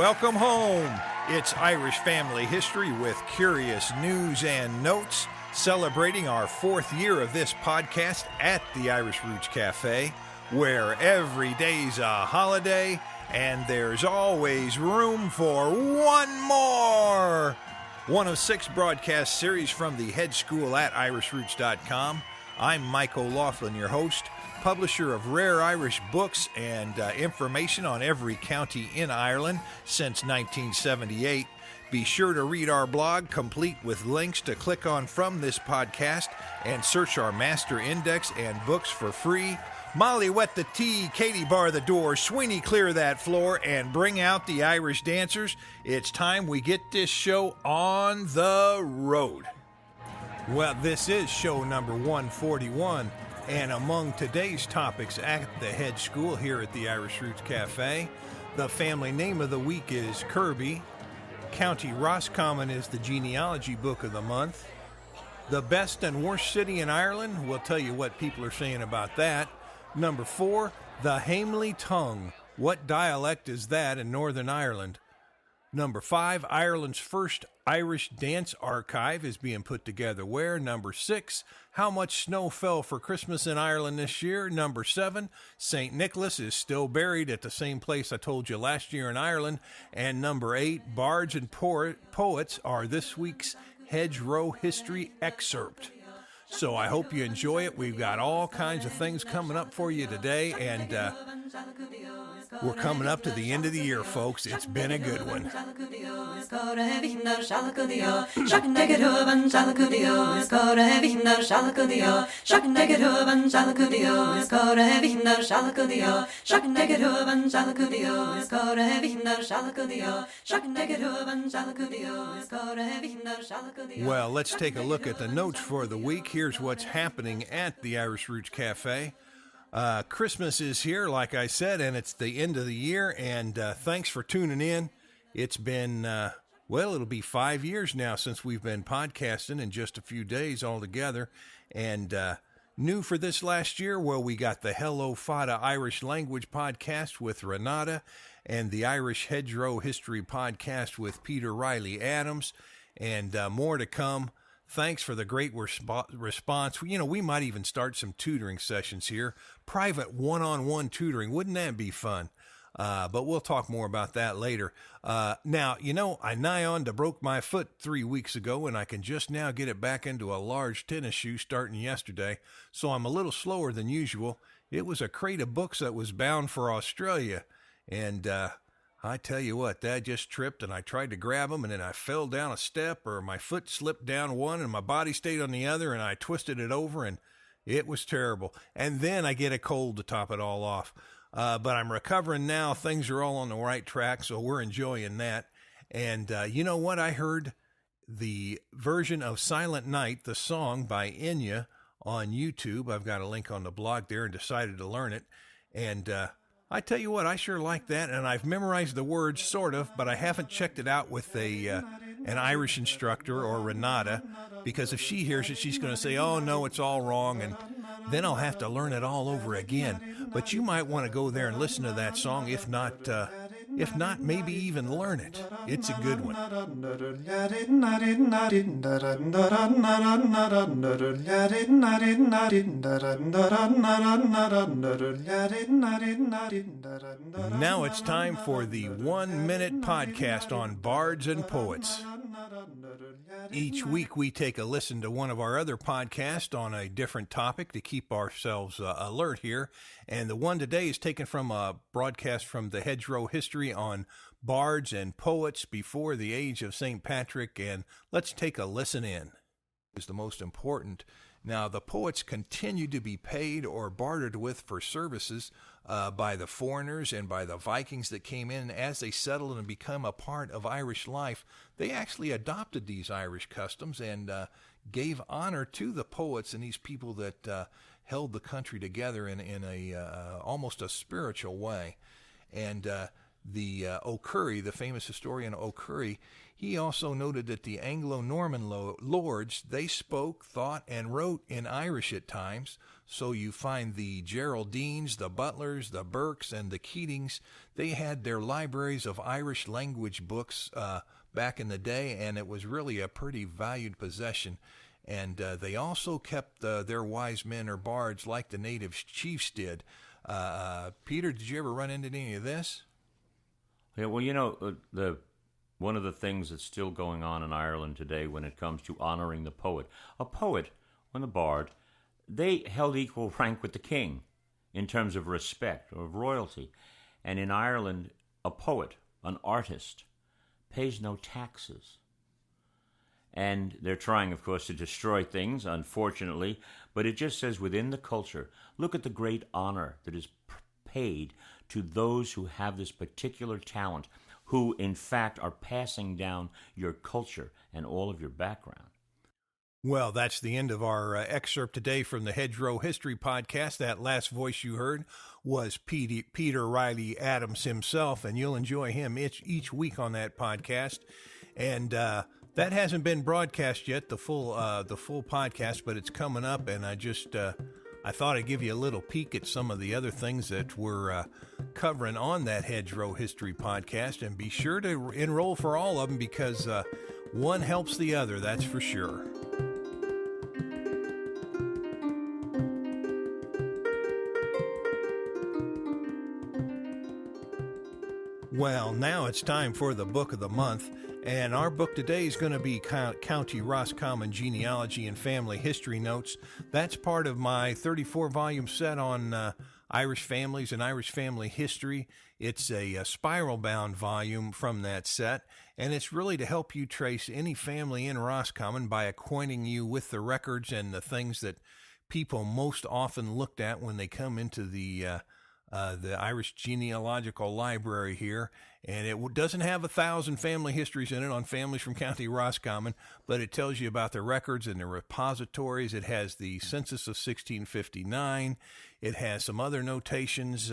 welcome home. It's Irish Family History with curious news and notes, celebrating our 4th year of this podcast at the Irish Roots Cafe, where every day's a holiday and there's always room for one more. One of 6 broadcast series from the head school at irishroots.com. I'm Mike OLaughlin, your host, publisher of rare Irish books and information on every county in Ireland since 1978. Be sure to read our blog, complete with links to click on from this podcast, and search our master index and books for free. Molly, wet the tea, Katie, bar the door, Sweeney, clear that floor, and bring out the Irish dancers. It's time we get this show on the road. Well, this is show number 141. And among today's topics at the head school here at the Irish Roots Cafe, the family name of the week is Kirby. County Roscommon is the genealogy book of the month. The best and worst city in Ireland, we'll tell you what people are saying about that. Number 4, the Hamely tongue. What dialect is that in Northern Ireland? Number 5, Ireland's first Irish dance archive is being put together where? Number 6, how much snow fell for Christmas in Ireland this year? Number 7, St. Nicholas is still buried at the same place I told you last year in Ireland. And number 8, bards and poets are this week's Hedgerow history excerpt. So I hope you enjoy it. We've got all kinds of things coming up for you today, and we're coming up to the end of the year, folks. It's been a good one. Well, let's take a look at the notes for the week. Here's what's happening at the Irish Roots Cafe. Christmas is here, like I said, and it's the end of the year, and thanks for tuning in. It's been, it'll be 5 years now since we've been podcasting in just a few days altogether, and new for this last year, well, we got the Hello Fada Irish Language podcast with Renata, and the Irish Hedgerow History podcast with Peter Riley Adams, and more to come. Thanks for the great response. You know, we might even start some tutoring sessions here. Private one-on-one tutoring. Wouldn't that be fun? But we'll talk more about that later. Now, you know, I nigh on to broke my foot 3 weeks ago, and I can just now get it back into a large tennis shoe starting yesterday, so I'm a little slower than usual. It was a crate of books that was bound for Australia, and I tell you what, Dad just tripped, and I tried to grab him, and then I fell down a step, or my foot slipped down one, and my body stayed on the other, and I twisted it over, and it was terrible. And then I get a cold to top it all off. But I'm recovering now. Things are all on the right track, so we're enjoying that. And you know what? I heard the version of Silent Night, the song by Enya, on YouTube. I've got a link on the blog there and decided to learn it. And I tell you what, I sure like that, and I've memorized the words, sort of, but I haven't checked it out with an Irish instructor or Renata, because if she hears it, she's going to say, oh, no, it's all wrong, and then I'll have to learn it all over again. But you might want to go there and listen to that song, if not, maybe even learn it. It's a good one. Now it's time for the 1-minute podcast on bards and poets. Each week we take a listen to one of our other podcasts on a different topic to keep ourselves alert here. And the one today is taken from a broadcast from the Hedgerow history on bards and poets before the age of St. Patrick. And let's take a listen in. Is the most important. Now, the poets continue to be paid or bartered with for services by the foreigners and by the Vikings that came in. As they settled and become a part of Irish life, they actually adopted these Irish customs and gave honor to the poets and these people that held the country together in a almost a spiritual way. And the O'Curry, the famous historian O'Curry, he also noted that the Anglo-Norman lords, they spoke, thought, and wrote in Irish at times. So you find the Geraldines, the Butlers, the Burkes, and the Keatings, they had their libraries of Irish language books back in the day, and it was really a pretty valued possession. And they also kept their wise men or bards like the native chiefs did. Peter, did you ever run into any of this? Yeah, well, one of the things that's still going on in Ireland today when it comes to honoring the poet, a poet and a bard, they held equal rank with the king in terms of respect or of royalty. And in Ireland, a poet, an artist, pays no taxes. And they're trying, of course, to destroy things, unfortunately, but it just says within the culture, look at the great honor that is paid to those who have this particular talent, who, in fact, are passing down your culture and all of your background. Well, that's the end of our excerpt today from the Hedgerow History Podcast. That last voice you heard was Peter Riley Adams himself, and you'll enjoy him each week on that podcast. And that hasn't been broadcast yet, the full podcast, but it's coming up, and I thought I'd give you a little peek at some of the other things that we're covering on that Hedgerow History Podcast, and be sure to enroll for all of them because one helps the other, that's for sure. Well, now it's time for the book of the month, and our book today is going to be County Roscommon Genealogy and Family History Notes. That's part of my 34-volume set on Irish families and Irish family history. It's a spiral-bound volume from that set, and it's really to help you trace any family in Roscommon by acquainting you with the records and the things that people most often looked at when they come into the Irish Genealogical Library here, and it doesn't have 1,000 family histories in it on families from County Roscommon, but it tells you about the records and the repositories. It has the census of 1659. It has some other notations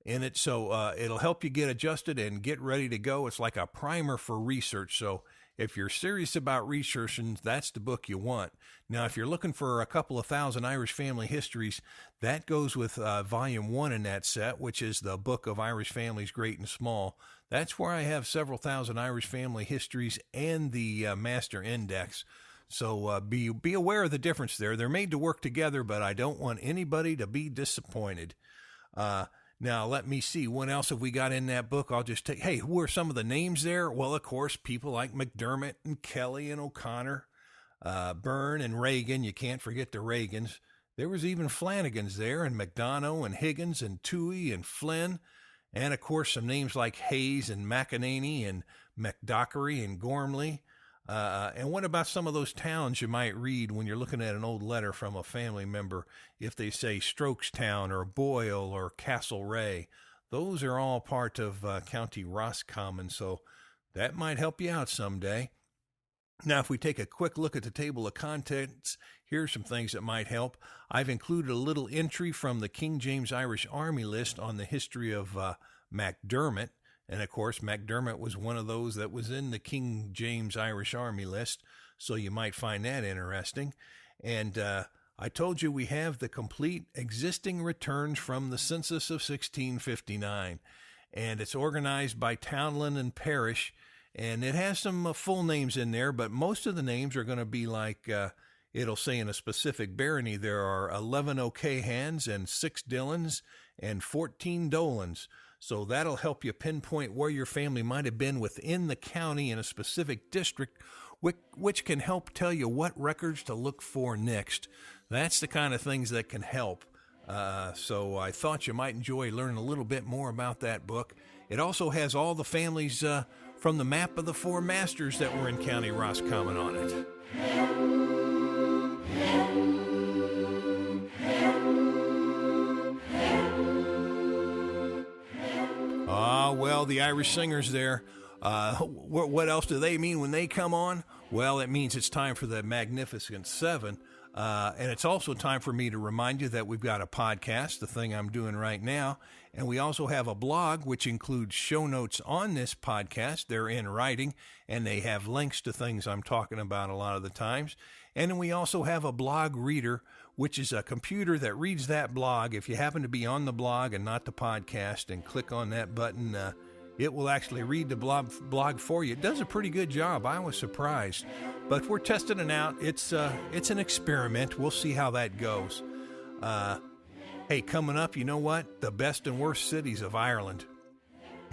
in it, so it'll help you get adjusted and get ready to go. It's like a primer for research, so if you're serious about researching, that's the book you want. Now, if you're looking for a couple of thousand Irish family histories, that goes with Volume 1 in that set, which is the Book of Irish Families, Great and Small. That's where I have several thousand Irish family histories and the Master Index. So be aware of the difference there. They're made to work together, but I don't want anybody to be disappointed. Now, let me see. What else have we got in that book? I'll just take, hey, who are some of the names there? Well, of course, people like McDermott and Kelly and O'Connor, Byrne and Reagan. You can't forget the Reagans. There was even Flanagans there, and McDonough and Higgins and Toohey and Flynn. And, of course, some names like Hayes and McEnany and McDockery and Gormley. And what about some of those towns you might read when you're looking at an old letter from a family member? If they say Strokestown or Boyle or Castlereagh, those are all part of County Roscommon, so that might help you out someday. Now, if we take a quick look at the table of contents, here's some things that might help. I've included a little entry from the King James Irish Army list on the history of MacDermott. And, of course, MacDermott was one of those that was in the King James Irish Army list, so you might find that interesting. And I told you we have the complete existing returns from the census of 1659, and it's organized by townland and parish, and it has some full names in there, but most of the names are going to be like it'll say in a specific barony. There are 11 O'Cahans and 6 Dillons and 14 Dolans. So that'll help you pinpoint where your family might have been within the county in a specific district, which can help tell you what records to look for next. That's the kind of things that can help. So I thought you might enjoy learning a little bit more about that book. It also has all the families from the map of the 4 masters that were in County Roscommon on it. Well, the Irish singers there, what else do they mean when they come on? Well, it means it's time for the Magnificent Seven. And it's also time for me to remind you that we've got a podcast, the thing I'm doing right now. And we also have a blog, which includes show notes on this podcast. They're in writing, and they have links to things I'm talking about a lot of the times. And then we also have a blog reader, which is a computer that reads that blog. If you happen to be on the blog and not the podcast and click on that button, it will actually read the blog for you. It does a pretty good job. I was surprised. But we're testing it out. It's an experiment. We'll see how that goes. Hey, coming up, you know what? The best and worst cities of Ireland.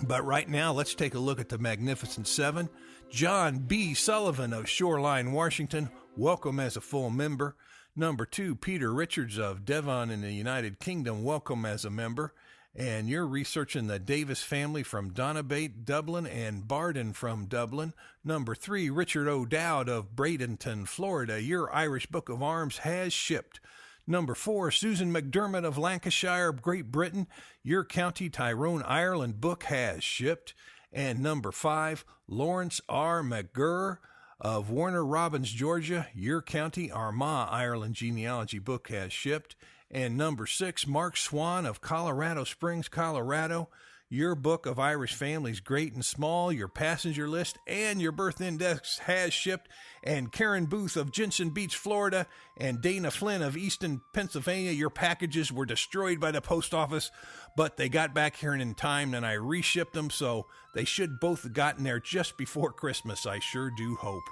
But right now, let's take a look at the Magnificent Seven. John B. Sullivan of Shoreline, Washington. Welcome as a full member. Number 2, Peter Richards of Devon in the United Kingdom. Welcome as a member. And you're researching the Davis family from Donabate, Dublin, and Barden from Dublin. Number 3, Richard O'Dowd of Bradenton, Florida. Your Irish Book of Arms has shipped. Number 4, Susan McDermott of Lancashire, Great Britain. Your County Tyrone, Ireland book has shipped. And number 5, Lawrence R. McGurr of Warner Robins, Georgia. Your County Armagh, Ireland genealogy book has shipped. And number 6, Mark Swan of Colorado Springs, Colorado. Your book of Irish families, great and small, your passenger list, and your birth index has shipped. And Karen Booth of Jensen Beach, Florida, and Dana Flynn of Easton, Pennsylvania. Your packages were destroyed by the post office, but they got back here in time, and I reshipped them, so they should both have gotten there just before Christmas. I sure do hope.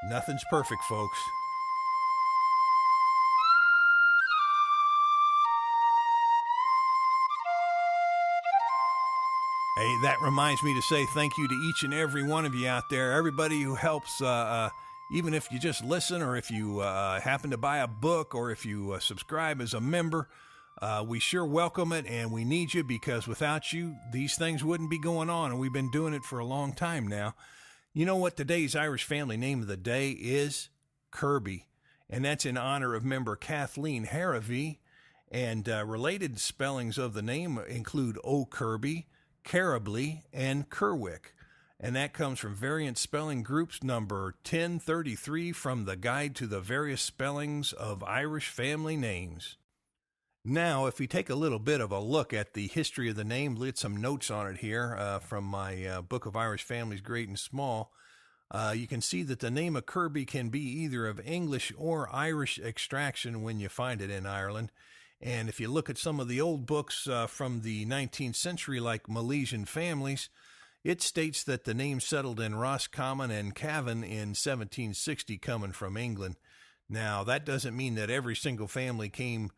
Nothing's perfect, folks. Hey, that reminds me to say thank you to each and every one of you out there, everybody who helps, even if you just listen or if you happen to buy a book or if you subscribe as a member. We sure welcome it, and we need you because without you, these things wouldn't be going on, and we've been doing it for a long time now. You know what today's Irish family name of the day is? Kirby, and that's in honor of member Kathleen Harravy, and related spellings of the name include O'Kirby, Caribly, and Kerwick, and that comes from variant spelling groups number 1033 from the Guide to the Various Spellings of Irish Family Names. Now, if we take a little bit of a look at the history of the name, let's some notes on it here from my Book of Irish Families, Great and Small. You can see that the name of Kirby can be either of English or Irish extraction when you find it in Ireland. And if you look at some of the old books from the 19th century, like Milesian Families, it states that the name settled in Roscommon and Cavan in 1760, coming from England. Now, that doesn't mean that every single family came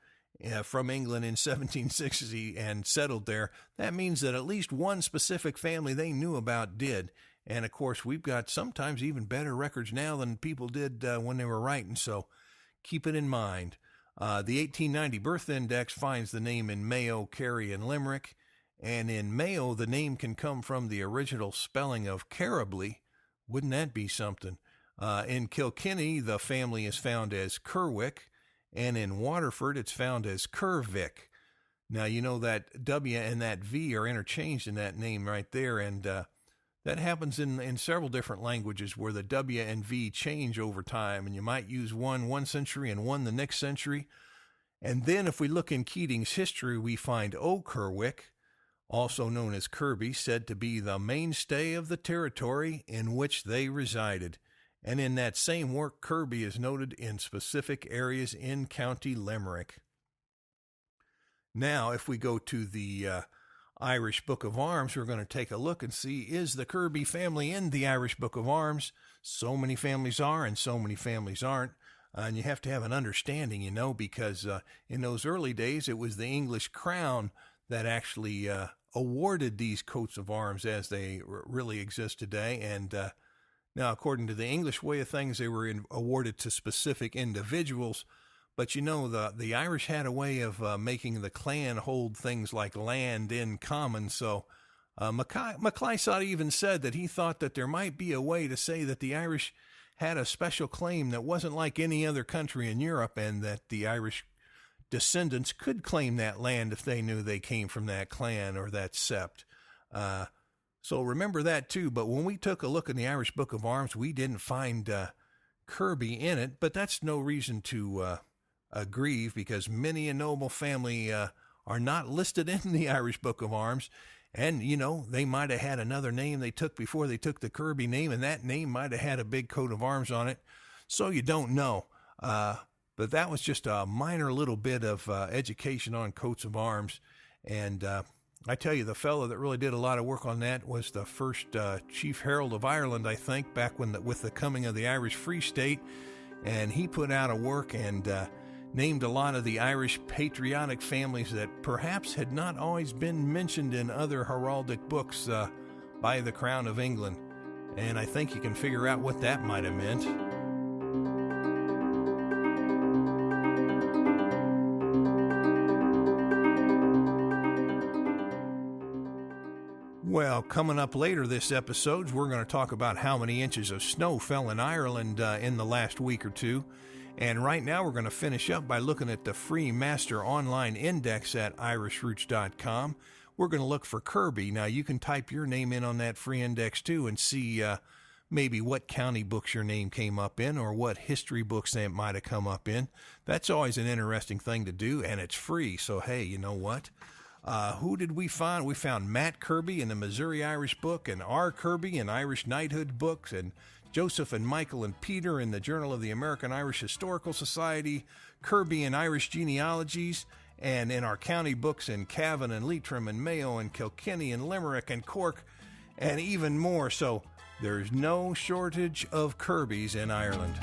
from England in 1760 and settled there. That means that at least one specific family they knew about did. And, of course, we've got sometimes even better records now than people did when they were writing, so keep it in mind. The 1890 birth index finds the name in Mayo, Kerry, and Limerick, and in Mayo the name can come from the original spelling of Caribly. Wouldn't that be something? In Kilkenny, the family is found as Kerwick, and in Waterford it's found as Kervick. Now, you know that W and that V are interchanged in that name right there, and that happens in several different languages where the W and V change over time, and you might use one century and one the next century. And then if we look in Keating's history, we find O'Kerwick, also known as Kirby, said to be the mainstay of the territory in which they resided. And in that same work, Kirby is noted in specific areas in County Limerick. Now, if we go to the Irish Book of Arms, we're going to take a look and see, is the Kirby family in the Irish Book of Arms? So many families are and so many families aren't. And you have to have an understanding, you know, because in those early days, it was the English crown that actually awarded these coats of arms as they really exist today. And now, according to the English way of things, they were awarded to specific individuals. But, you know, the Irish had a way of making the clan hold things like land in common. So MacLeisod even said that he thought that there might be a way to say that the Irish had a special claim that wasn't like any other country in Europe, and that the Irish descendants could claim that land if they knew they came from that clan or that sept. So remember that too. But when we took a look in the Irish Book of Arms, we didn't find Kirby in it, but that's no reason to grieve, because many a noble family are not listed in the Irish Book of Arms. And, they might have had another name they took before they took the Kirby name, and that name might have had a big coat of arms on it. So you don't know. But that was just a minor little bit of education on coats of arms. And I tell you, the fellow that really did a lot of work on that was the first Chief Herald of Ireland, I think, back with the coming of the Irish Free State. And he put out a work and named a lot of the Irish patriotic families that perhaps had not always been mentioned in other heraldic books by the Crown of England. And I think you can figure out what that might have meant. Well, coming up later this episode, we're going to talk about how many inches of snow fell in Ireland in the last week or two. And right now we're going to finish up by looking at the free master online index at irishroots.com. We're going to look for Kirby. Now you can type your name in on that free index too and see maybe what county books your name came up in or what history books it might have come up in. That's always an interesting thing to do, and it's free. So hey, you know what? Who did we find? We found Matt Kirby in the Missouri Irish Book, and R. Kirby in Irish Knighthood books, and Joseph and Michael and Peter in the Journal of the American Irish Historical Society, Kirby in Irish Genealogies, and in our county books in Cavan and Leitrim and Mayo and Kilkenny and Limerick and Cork, and even more. So there's no shortage of Kirbys in Ireland.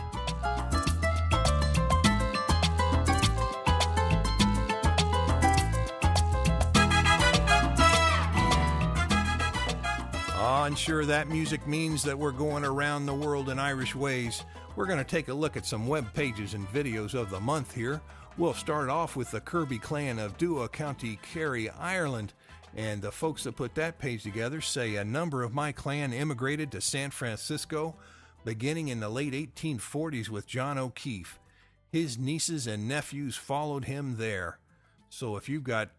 And sure, that music means that we're going around the world in Irish ways. We're going to take a look at some web pages and videos of the month here. We'll start off with the Kirby clan of Dua, County Kerry, Ireland. And the folks that put that page together say a number of my clan immigrated to San Francisco beginning in the late 1840s with John O'Keefe. His nieces and nephews followed him there. So if you've got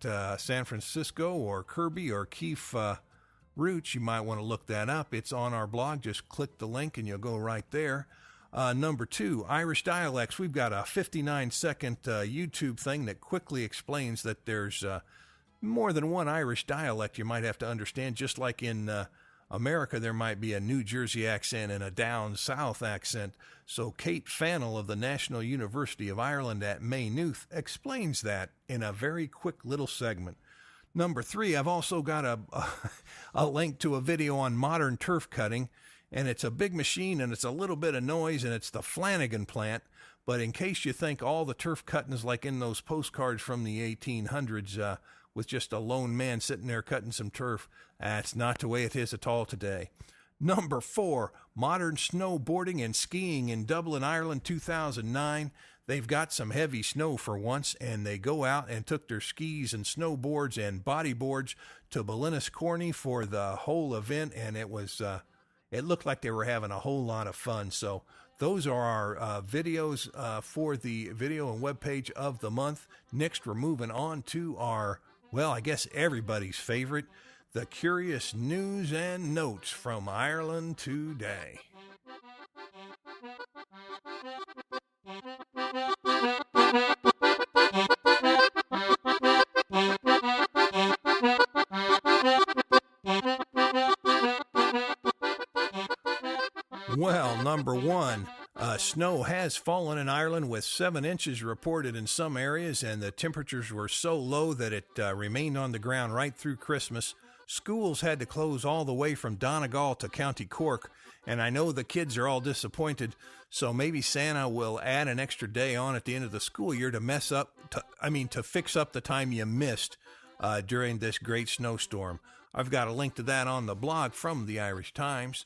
San Francisco or Kirby or Keefe roots, you might want to look that up. It's on our blog. Just click the link and you'll go right there. Number 2, Irish dialects. We've got a 59-second YouTube thing that quickly explains that there's more than one Irish dialect you might have to understand. Just like in America, there might be a New Jersey accent and a down south accent. So Kate Fannell of the National University of Ireland at Maynooth explains that in a very quick little segment. Number 3, I've also got a link to a video on modern turf cutting, and it's a big machine and it's a little bit of noise, and it's the Flanagan plant. But in case you think all the turf cutting is like in those postcards from the 1800s with just a lone man sitting there cutting some turf, that's not the way it is at all today. Number 4, modern snowboarding and skiing in Dublin, Ireland, 2009. They've got some heavy snow for once, and they go out and took their skis and snowboards and bodyboards to Ballinascorny for the whole event, and it looked like they were having a whole lot of fun. So those are our videos for the video and webpage of the month. Next, we're moving on to our, well, I guess everybody's favorite, the curious news and notes from Ireland today. Well, number 1, snow has fallen in Ireland with 7 inches reported in some areas, and the temperatures were so low that it remained on the ground right through Christmas. Schools had to close all the way from Donegal to County Cork, and I know the kids are all disappointed, so maybe Santa will add an extra day on at the end of the school year to fix up the time you missed during this great snowstorm. I've got a link to that on the blog from the Irish Times.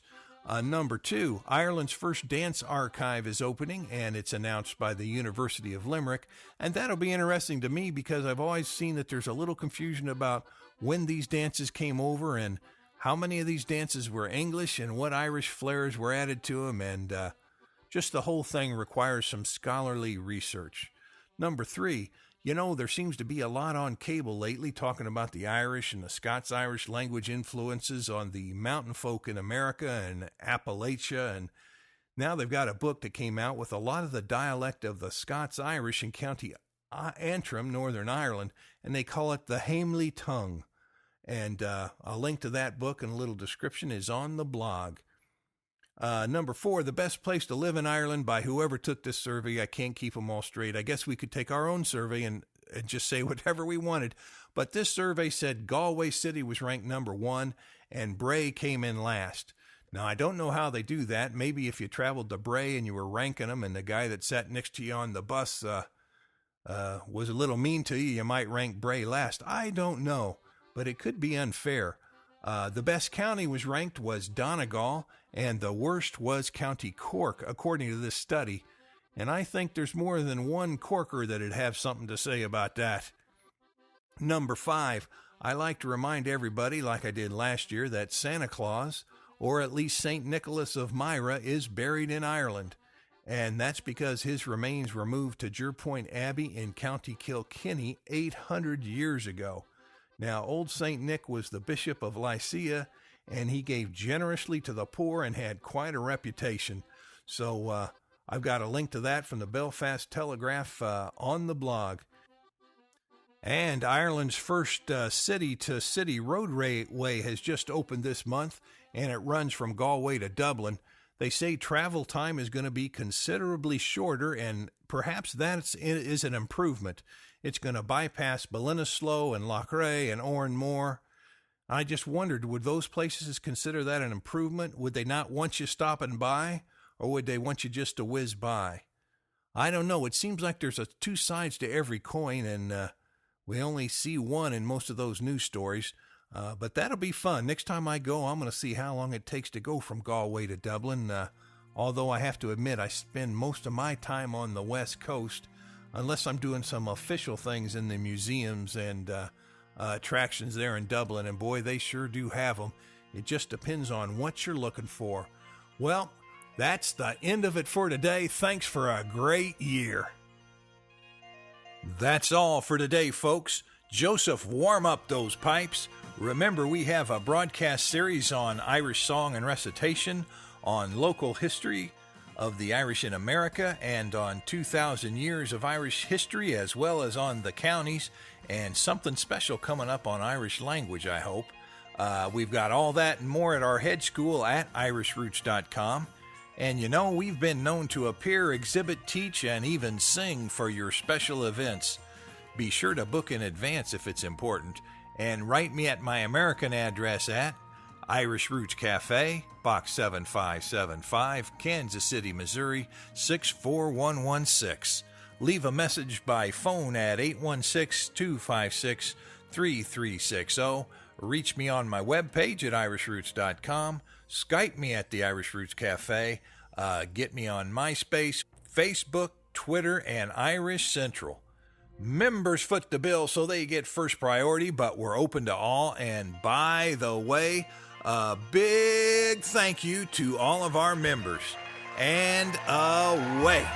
Number 2, Ireland's first dance archive is opening, and it's announced by the University of Limerick. And that'll be interesting to me because I've always seen that there's a little confusion about when these dances came over and how many of these dances were English and what Irish flares were added to them. And just the whole thing requires some scholarly research. Number 3, You know, there seems to be a lot on cable lately talking about the Irish and the Scots-Irish language influences on the mountain folk in America and Appalachia, and now they've got a book that came out with a lot of the dialect of the Scots-Irish in County Antrim, Northern Ireland, and they call it the Hamely tongue. And a link to that book and a little description is on the blog. Number 4, the best place to live in Ireland by whoever took this survey. I can't keep them all straight. I guess we could take our own survey and just say whatever we wanted. But this survey said Galway City was ranked number 1 and Bray came in last. Now, I don't know how they do that. Maybe if you traveled to Bray and you were ranking them and the guy that sat next to you on the bus was a little mean to you, you might rank Bray last. I don't know, but it could be unfair. The best county was Donegal, and the worst was County Cork, according to this study. And I think there's more than one Corker that'd have something to say about that. Number 5, I like to remind everybody, like I did last year, that Santa Claus, or at least St. Nicholas of Myra, is buried in Ireland. And that's because his remains were moved to Jerpoint Abbey in County Kilkenny 800 years ago. Now, old St. Nick was the Bishop of Lycia, and he gave generously to the poor and had quite a reputation. So I've got a link to that from the Belfast Telegraph on the blog. And Ireland's first city-to-city roadway has just opened this month, and it runs from Galway to Dublin. They say travel time is going to be considerably shorter, and perhaps that is an improvement. It's going to bypass Ballinasloe and Loughrea and Oranmore. I just wondered, would those places consider that an improvement? Would they not want you stopping by, or would they want you just to whiz by? I don't know. It seems like there's two sides to every coin, and we only see one in most of those news stories. But that'll be fun. Next time I go, I'm going to see how long it takes to go from Galway to Dublin. Although I have to admit, I spend most of my time on the West Coast, unless I'm doing some official things in the museums and attractions there in Dublin. And boy, they sure do have them. It just depends on what you're looking for. Well, that's the end of it for today. Thanks for a great year. That's all for today, folks. Joseph, warm up those pipes. Remember, we have a broadcast series on Irish song and recitation, on local history of the Irish in America, and on 2,000 years of Irish history, as well as on the counties, and something special coming up on Irish language, I hope. We've got all that and more at our head school at irishroots.com. And you know, we've been known to appear, exhibit, teach, and even sing for your special events. Be sure to book in advance if it's important, and write me at my American address at Irish Roots Cafe, Box 7575, Kansas City, Missouri, 64116. Leave a message by phone at 816-256-3360. Reach me on my webpage at irishroots.com. Skype me at the Irish Roots Cafe. Get me on MySpace, Facebook, Twitter, and Irish Central. Members foot the bill, so they get first priority, but we're open to all. And by the way, a big thank you to all of our members. And away.